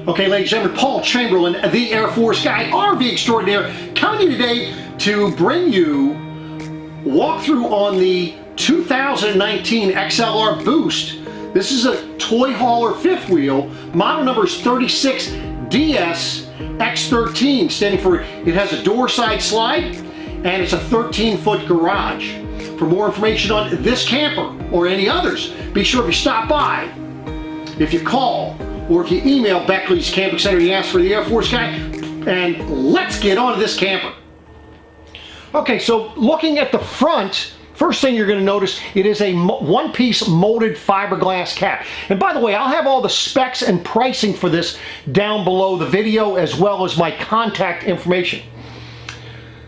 Okay, ladies and gentlemen, Paul Chamberlain, the Air Force guy, RV extraordinaire, coming to you today to bring you walkthrough on the 2019 XLR Boost. This is a toy hauler fifth wheel. Model number is 36DSX13, standing for it has a door side slide and it's a 13-foot garage. For more information on this camper or any others, be sure if you stop by, if you call, or if you email Beckley's Camping Center and you ask for the Air Force guy, and let's get on to this camper. Okay, so looking at the front, first thing you're going to notice, it is a one-piece molded fiberglass cap. And by the way, I'll have all the specs and pricing for this down below the video, as well as my contact information.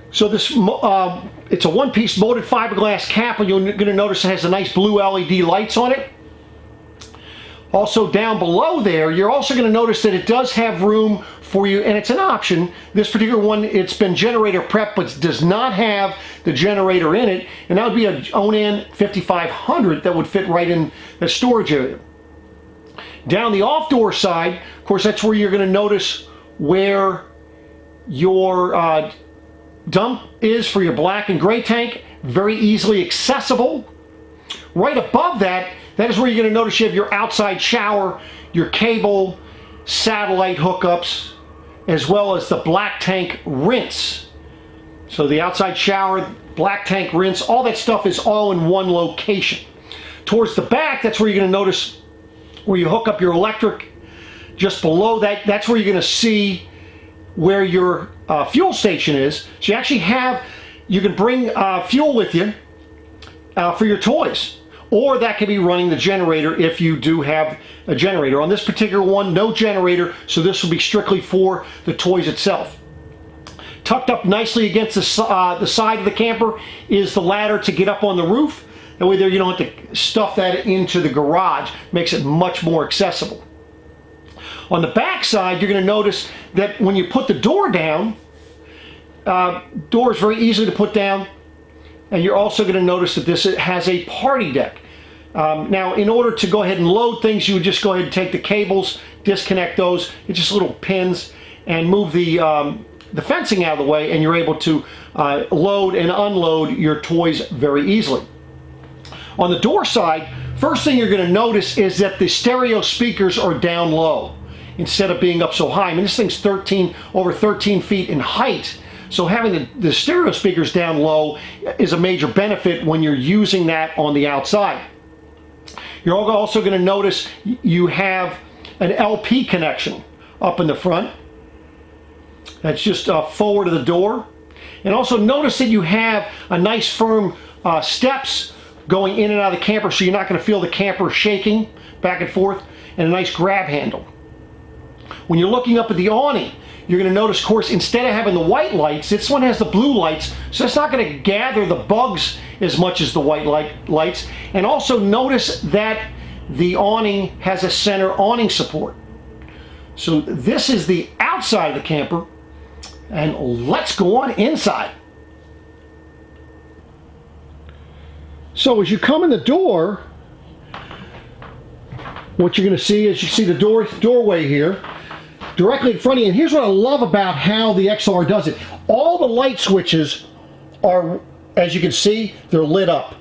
So this, it's a one-piece molded fiberglass cap, and you're going to notice it has a nice blue LED lights on it. Also down below there, you're also going to notice that it does have room for you, and it's an option. This particular one, it's been generator prepped, but does not have the generator in it, and that would be a Awning 5500 that would fit right in the storage area. Down the off-door side, of course, that's where you're going to notice where your dump is for your black and gray tank. Very easily accessible. Right above that, that is where you're going to notice you have your outside shower, your cable, satellite hookups, as well as the black tank rinse. So the outside shower, black tank rinse, all that stuff is all in one location. Towards the back, that's where you're going to notice where you hook up your electric. Just below that, that's where you're going to see where your fuel station is. So you actually have, you can bring fuel with you for your toys. Or that can be running the generator if you do have a generator. On this particular one, no generator, so this will be strictly for the toys itself. Tucked up nicely against the side of the camper is the ladder to get up on the roof. That way there you don't have to stuff that into the garage. Makes it much more accessible. On the back side, you're going to notice that when you put the door down, door is very easy to put down. And you're also going to notice that this has a party deck. Now, in order to go ahead and load things, you would just go ahead and take the cables, disconnect those. It's just little pins, and move the fencing out of the way, and you're able to load and unload your toys very easily. On the door side, first thing you're going to notice is that the stereo speakers are down low instead of being up so high. I mean, this thing's over 13 feet in height. So having the stereo speakers down low is a major benefit when you're using that on the outside. You're also going to notice you have an LP connection up in the front. That's just forward of the door. And also notice that you have a nice firm steps going in and out of the camper, so you're not going to feel the camper shaking back and forth, and a nice grab handle. When you're looking up at the awning, you're going to notice, of course, instead of having the white lights, this one has the blue lights, so it's not going to gather the bugs as much as the white lights. And also notice that the awning has a center awning support. So this is the outside of the camper, and let's go on inside. So as you come in the door, what you're going to see is you see the doorway here. Directly in front of you, and here's what I love about how the XLR does it. All the light switches are, as you can see, they're lit up.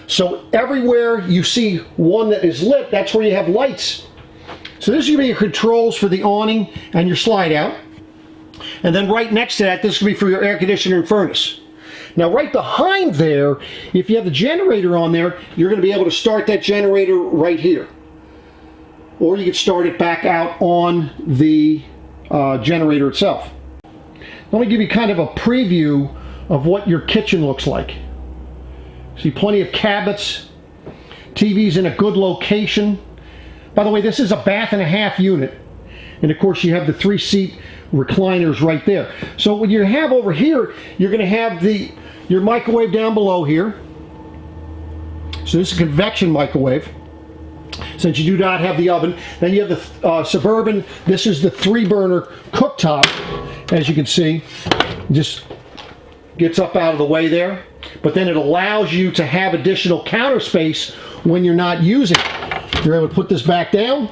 So everywhere you see one that is lit, that's where you have lights. So this is going to be your controls for the awning and your slide out. And then right next to that, this will be for your air conditioner and furnace. Now right behind there, if you have the generator on there, you're going to be able to start that generator right here. Or you could start it back out on the generator itself. Let me give you kind of a preview of what your kitchen looks like. See plenty of cabinets, TV's in a good location. By the way, this is a bath and a half unit. And of course you have the 3-seat recliners right there. So what you have over here, you're going to have your microwave down below here. So this is a convection microwave, since you do not have the oven. Then you have the Suburban. This is the 3-burner cooktop, as you can see. Just gets up out of the way there. But then it allows you to have additional counter space when you're not using it. You're able to put this back down.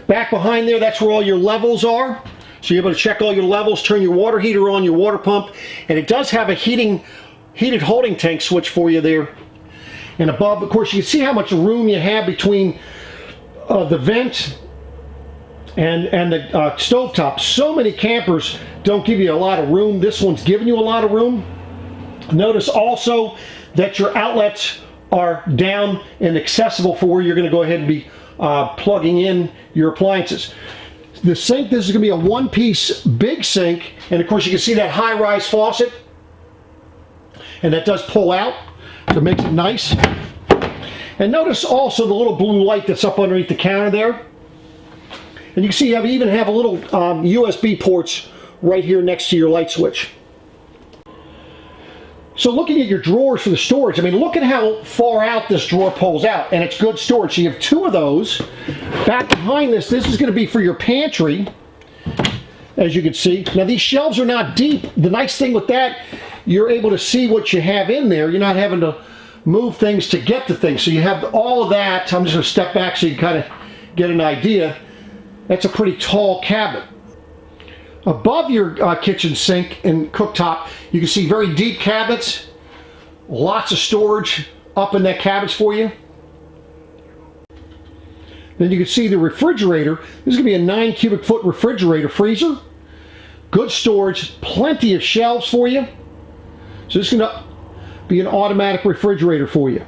Back behind there, that's where all your levels are. So you're able to check all your levels, turn your water heater on, your water pump, and it does have a heated holding tank switch for you there. And above, of course, you can see how much room you have between the vent and the stovetop. So many campers don't give you a lot of room. This one's giving you a lot of room. Notice also that your outlets are down and accessible for where you're going to go ahead and be plugging in your appliances. The sink, this is going to be a one-piece big sink, and of course you can see that high-rise faucet, and that does pull out to make it nice. And notice also the little blue light that's up underneath the counter there. And you can see you even have a little USB ports right here next to your light switch. So looking at your drawers for the storage, I mean, look at how far out this drawer pulls out, and it's good storage. So you have two of those. Back behind this is going to be for your pantry, as you can see. Now these shelves are not deep. The nice thing with that, you're able to see what you have in there. You're not having to move things to get to things. So you have all of that. I'm just going to step back so you can kind of get an idea. That's a pretty tall cabinet. Above your kitchen sink and cooktop, you can see very deep cabinets, lots of storage up in that cabinets for you. Then you can see the refrigerator. This is going to be a 9 cubic foot refrigerator freezer. Good storage, plenty of shelves for you. So this is going to be an automatic refrigerator for you.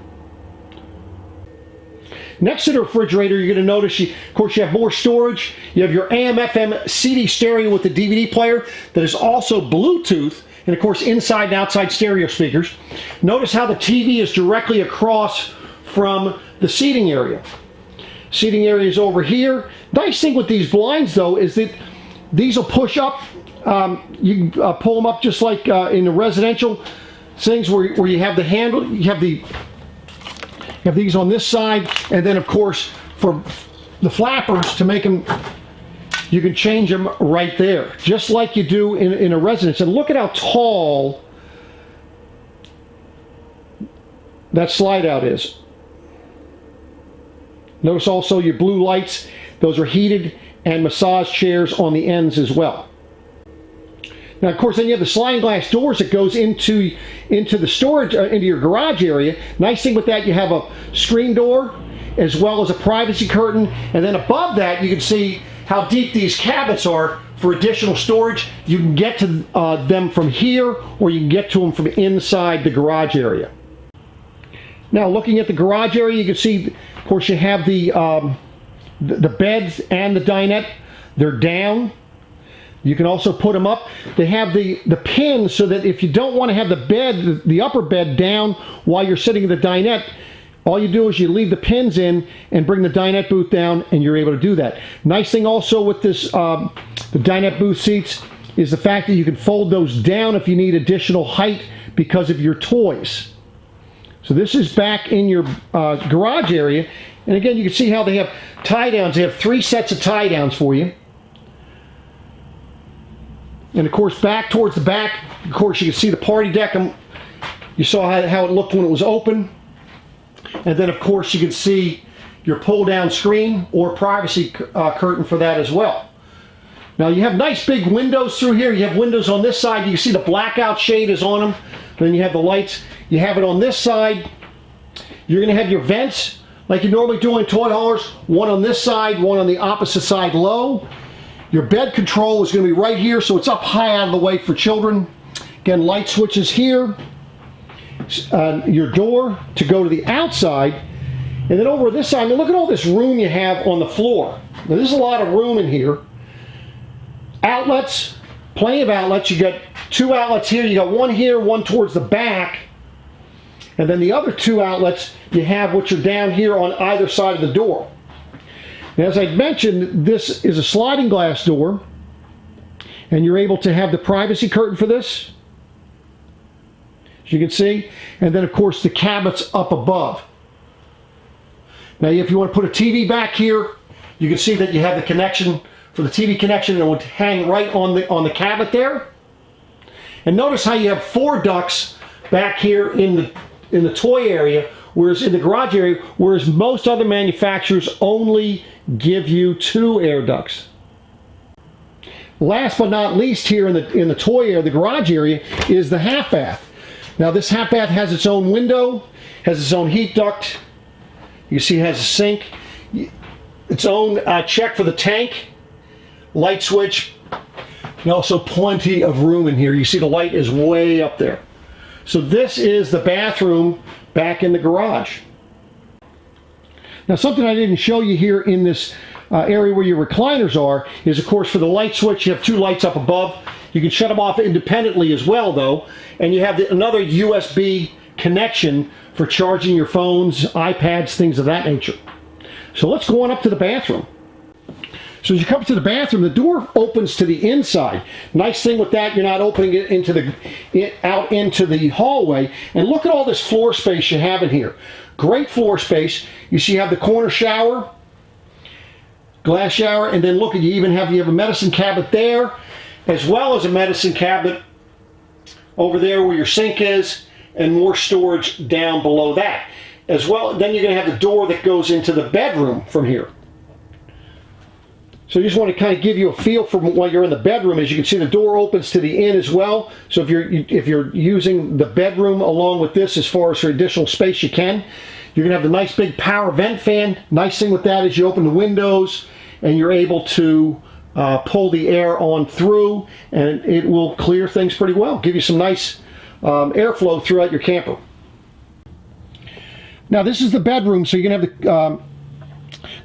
Next to the refrigerator, you're going to notice, of course, you have more storage. You have your AM/FM CD stereo with the DVD player that is also Bluetooth, and of course, inside and outside stereo speakers. Notice how the TV is directly across from the seating area. Seating area is over here. Nice thing with these blinds, though, is that these will push up. You can pull them up just like in the residential things where you have the handle. You have these on this side, and then of course for the flappers to make them, you can change them right there, just like you do in a residence. And look at how tall that slide out is. Notice also your blue lights, those are heated, and massage chairs on the ends as well. Now, of course, then you have the sliding glass doors that goes into the storage, into your garage area. Nice thing with that, you have a screen door as well as a privacy curtain. And then above that, you can see how deep these cabinets are for additional storage. You can get to them from here, or you can get to them from inside the garage area. Now, looking at the garage area, you can see, of course, you have the beds and the dinette. They're down. You can also put them up. They have the pins so that if you don't want to have the bed, the upper bed down while you're sitting in the dinette, all you do is you leave the pins in and bring the dinette booth down, and you're able to do that. Nice thing also with this, the dinette booth seats, is the fact that you can fold those down if you need additional height because of your toys. So this is back in your garage area. And again, you can see how they have tie downs. They have 3 sets of tie downs for you. And of course, back towards the back, of course, you can see the party deck. You saw how it looked when it was open. And then, of course, you can see your pull-down screen or privacy curtain for that as well. Now, you have nice big windows through here. You have windows on this side. You can see the blackout shade is on them. Then you have the lights. You have it on this side. You're going to have your vents like you normally do in toy haulers. One on this side, one on the opposite side low. Your bed control is going to be right here, so it's up high out of the way for children. Again, light switches here. Your door to go to the outside. And then over this side, I mean, look at all this room you have on the floor. Now, there's a lot of room in here. Outlets, plenty of outlets. You got 2 outlets here. You got one here, one towards the back. And then the other 2 outlets you have, which are down here on either side of the door. And as I mentioned, this is a sliding glass door, and you're able to have the privacy curtain for this, as you can see, and then of course the cabinets up above. Now if you want to put a TV back here, you can see that you have the connection for the TV connection, and it would hang right on the cabinet there. And notice how you have 4 ducts back here in the toy area whereas in the garage area, whereas most other manufacturers only give you 2 air ducts. Last but not least, here in the toy area, the garage area, is the half bath. Now this half bath has its own window, has its own heat duct. You see it has a sink, its own check for the tank, light switch, and also plenty of room in here. You see the light is way up there. So this is the bathroom back in the garage. Now something I didn't show you here in this area where your recliners are is, of course, for the light switch, you have 2 lights up above. You can shut them off independently as well, though, and you have another USB connection for charging your phones, iPads, things of that nature. So let's go on up to the bathroom. So as you come to the bathroom, the door opens to the inside. Nice thing with that, you're not opening it out into the hallway. And look at all this floor space you have in here. Great floor space. You see you have the corner shower, glass shower, and then look, you have a medicine cabinet there, as well as a medicine cabinet over there where your sink is, and more storage down below that. As well, then you're going to have the door that goes into the bedroom from here. So I just want to kind of give you a feel for while you're in the bedroom. As you can see, the door opens to the inn as well. So if you're using the bedroom along with this as far as for additional space, you can. You're going to have the nice big power vent fan. Nice thing with that is you open the windows and you're able to pull the air on through, and it will clear things pretty well. Give you some nice airflow throughout your camper. Now this is the bedroom, so you're going to have the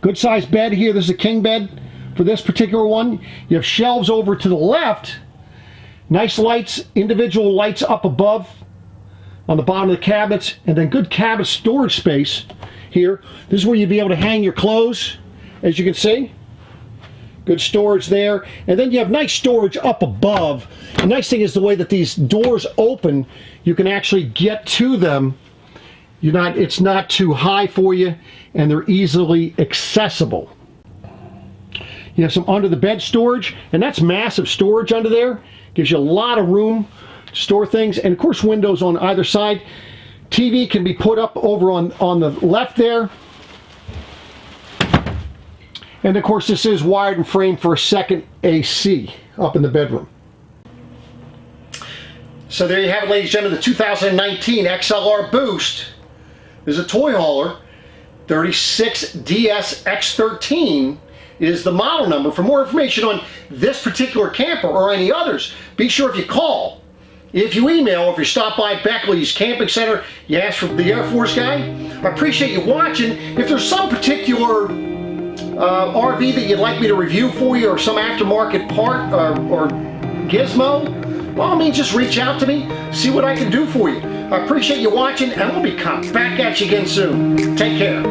good sized bed here. This is a king bed. For this particular one, you have shelves over to the left, nice lights, individual lights up above on the bottom of the cabinets, and then good cabinet storage space here. This is where you'd be able to hang your clothes, as you can see. Good storage there, and then you have nice storage up above. The nice thing is the way that these doors open, you can actually get to them. It's not too high for you, and they're easily accessible. You have some under the bed storage, and that's massive storage under there. Gives you a lot of room to store things, and of course windows on either side. TV can be put up over on the left there. And of course this is wired and framed for a second AC up in the bedroom. So there you have it, ladies and gentlemen, the 2019 XLR Boost. There's a toy hauler, 36DSX13 is the model number. For more information on this particular camper or any others, be sure if you call, if you email, or if you stop by Beckley's Camping Center, you ask for the Air Force guy. I appreciate you watching. If there's some particular RV that you'd like me to review for you, or some aftermarket part or gizmo, by all means just reach out to me, see what I can do for you. I appreciate you watching, and we'll be back at you again soon. Take care.